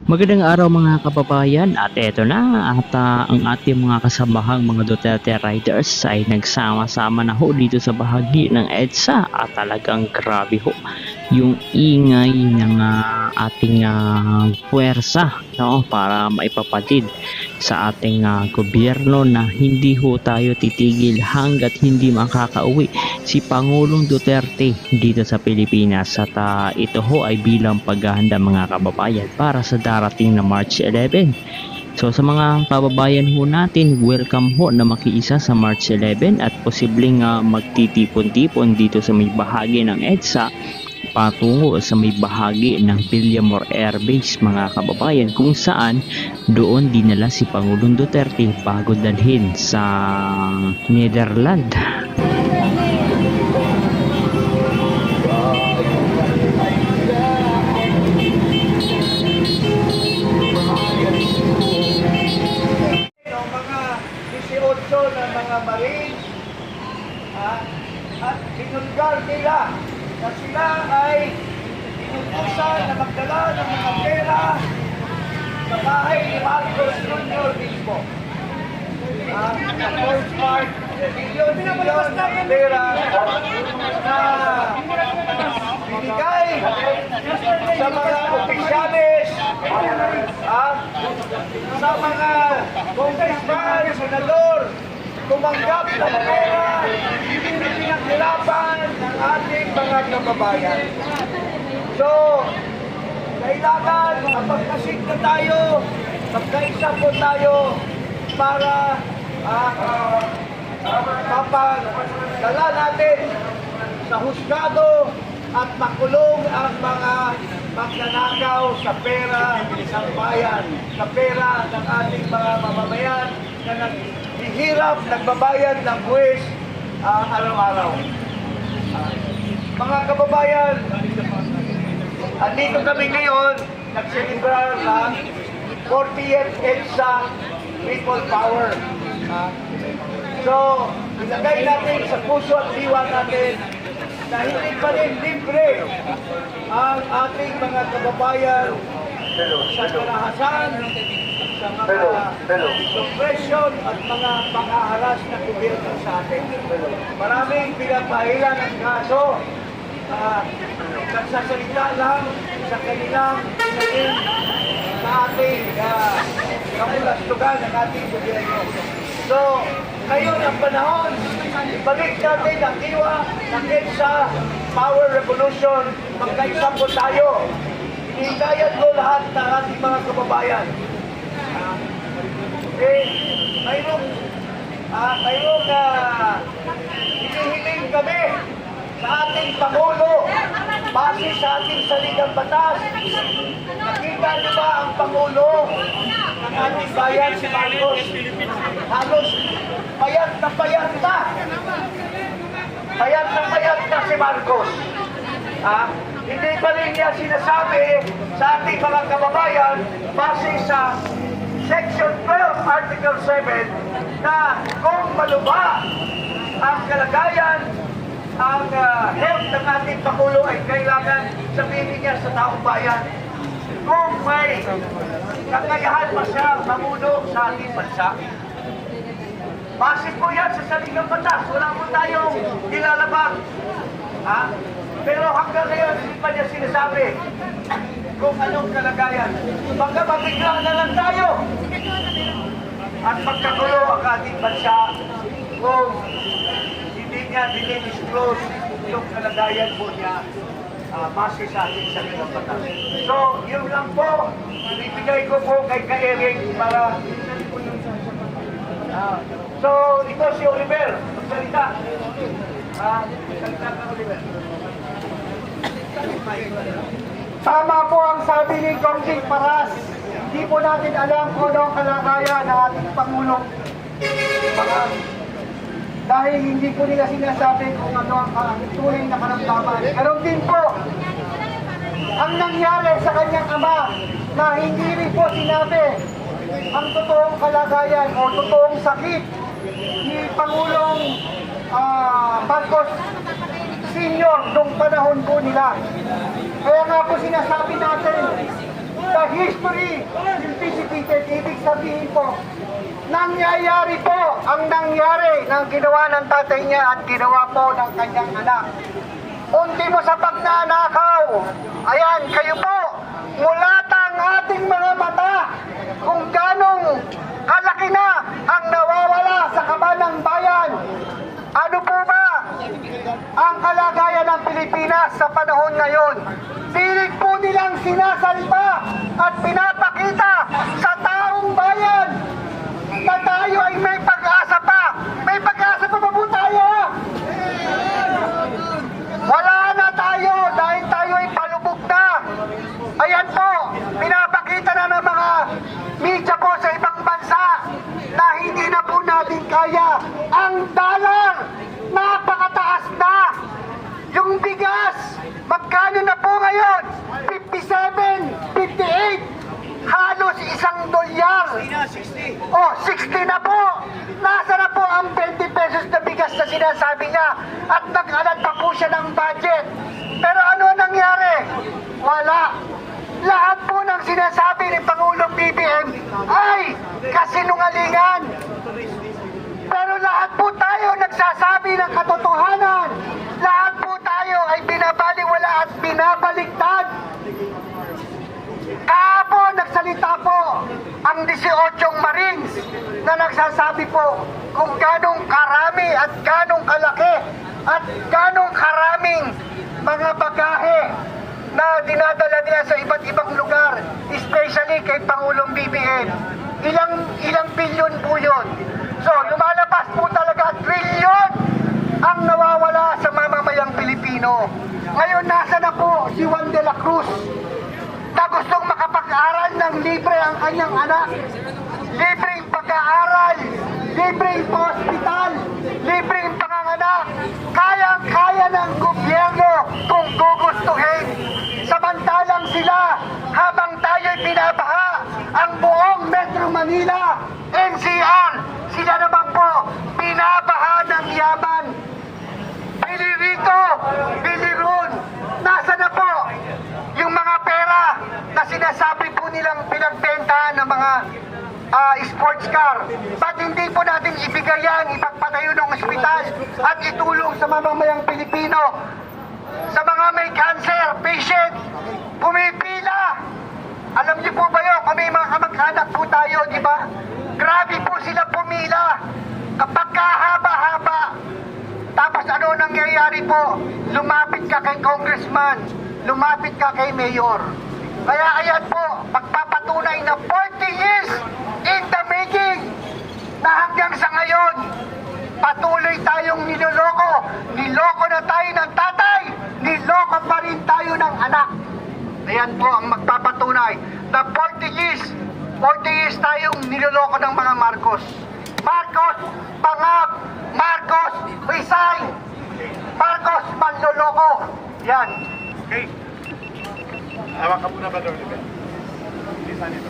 Magandang araw mga kababayan at eto na at ang ating mga kasamahang mga Duterte Riders ay nagsama-sama na ho dito sa bahagi ng EDSA at talagang grabe ho yung ingay ng ating puwersa, no, para maipapatid sa ating gobyerno na hindi ho tayo titigil hanggat hindi makakauwi si Pangulong Duterte dito sa Pilipinas at ito ho ay bilang paghahanda mga kababayan para sa darating na March 11. So sa mga kababayan ho natin, welcome ho na makiisa sa March 11 at posibleng magtitipon-tipon dito sa may bahagi ng EDSA patungo sa may bahagi ng Villamor Air Base mga kababayan, kung saan doon dinala si Pangulong Duterte bago dalhin sa Netherlands. Ng mga Marines at binulgar nila na sila ay inutusan na magdala ng mga pera sa bahay ni Marcos Jr. mismo. Sa Force Park, milyon ng pera na binigay sa mga opisyalis, sa mga congressman, senador, tumanggap ng pera na pinaghirapan ng ating mga kababayan. So, kailangan mapagkasig na tayo, magkaisa po tayo para mapagdala natin sa husgado at makulong ang mga magnanakaw sa pera ng bayan, sa pera ng ating mga mamamayan na naghihirap, nagbabayad ng buwis araw-araw. Mga kababayan, andito kami ngayon, nagselebrar ng 40th EDSA People Power. So, ilagay natin sa puso at diwa natin na hindi pa rin libre ang ating mga kababayan sa karahasan, sa mga suppression at mga panghaharas na gobyerno sa atin. Maraming pinapahilan ng kaso, nagsasalita lang sa kanilang pinahin sa ating kamulastugan ng ating gobyerno. So, ngayon ang panahon, ibalik natin ang diwa ng EDSA Power Revolution. Magkaisa po tayo. Hinihikayat ko lahat ng ating mga kababayan. Mayroong hinihiling kami sa ating Pangulo base sa ating saligang batas. Nakita niyo ba ang Pangulo ng ating bayan, si Marcos? Halos payat na si Marcos. Hindi pa rin niya sinasabi sa ating mga kababayan base sa Section 12, Article 7 na kung malubha ang kalagayan, ang health ng ating Pangulo ay kailangan sabihin niya sa taong bayan kung may kakayahan pa siya mamuno sa ating bansa. Base po yan sa saligang batas. Wala po tayong ilalabag. Pero hanggang ngayon, hindi pa niya sinasabi kung anong kalagayan. Baka mabigla na lang tayo at magkagulo ang ating bansa kung hindi niya dinidisclose yung kalagayan po niya base sa ating saligang batas. So, yun lang po. Ibigay ko po kay Ka-Eric para so, ito si Oliver. Magsalita. Magsalita ka, Oliver. Tama po ang sabi ni Congressman Paras. Hindi po natin alam kung ano ang kalagayan ng ating Pangulong Paras. Dahil hindi po nila sinasabi kung ano ang tunay na karamdaman. Ganon din po ang nangyari sa kanyang ama na hindi rin po sinabi ang totoong kalagayan o totoong sakit ni Pangulong Marcos Senior nung panahon po nila. Kaya nga po sinasabi natin the history will be repeated. Ibig sabihin po, nangyayari po ang nangyari ng ginawa ng tatay niya at ginawa po ng kanyang anak. Unti mo sa pagnanakaw. Ayan, kayo po, mulata ang ating mga mata kung ganong kalaki na ang nawawala sa kabanang bayan. Ano po ba ang kalagayan ng Pilipinas sa panahon ngayon? Pilit po nilang sinasalpa at pinapakita sa taong bayan na tayo ay may pag-asa pa. May pag-asa pa ba po tayo? Wala na tayo dahil tayo ay palubog na. Ayan po, pinapakita na ng mga media po sa ibang bansa na hindi na po natin kaya. Ang dollar, napakataas na. Yung bigas, magkano na po ngayon? 57, 58, halos $1. Oh, 60 na po. Nasa na po ang 20 pesos na bigas na sinasabi niya at nag-alat pa po siya ng budget. Pero ano nangyari? Wala. Lahat po ng sinasabi ni Pangulong BBM ay kasinungalingan. Pero lahat po tayo nagsasabi ng katotohanan. Lahat po tayo ay binabaliwala at binabaliktad. Kahapon nagsalita po ang 18 Marines na nagsasabi po kung ganong karami at ganong kalaki at ganong karaming mga bagahe na dinadala nila sa iba't ibang lugar, especially kay Pangulong BBM. Ilang bilyon po yun. So, lumalabas po talaga trilyon ang nawawala sa mamamayang Pilipino. Ngayon, nasa na po si Juan de la Cruz na gustong makapag-aral ng libre ang kanyang anak. Libreng pag-aaral, libreng hospital, libreng panganganak. Kayang-kaya ng gobyerno kung gugustuhin. Samantalang sila, habang tayo'y binabaha ang buong Metro Manila, NCR, sila naman po, binabaha ng yaman. Bili rito, bili ron. Nasa na po yung mga pera na sinasabi po nilang pinagbentahan ng mga sports car. Ba't hindi po natin ibigay yan, ipagpatayo ng ospital at itulong sa mamamayang Pilipino? Sa mga may cancer patient, pumipila. Alam niyo po ba yun, kung may mga kamag-anak po tayo, di ba? Grabe po sila pumila. Kapag kahaba-haba. Tapos ano nangyayari po? Lumapit ka kay congressman, lumapit ka kay mayor. Kaya ayan po, magpapatunay na 40 years in the making na hanggang sa ngayon, patuloy tayong niloloko. Niloko na tayo ng tatay, niloko pa rin tayo ng anak. Ayan po ang magpapatunay na 40 years tayong niloloko ng mga Marcos. Marcos, pangab, Marcos, resign, Marcos, manloloko. Yan. Okay. Hawak ka muna ba, Lord? Isa nito.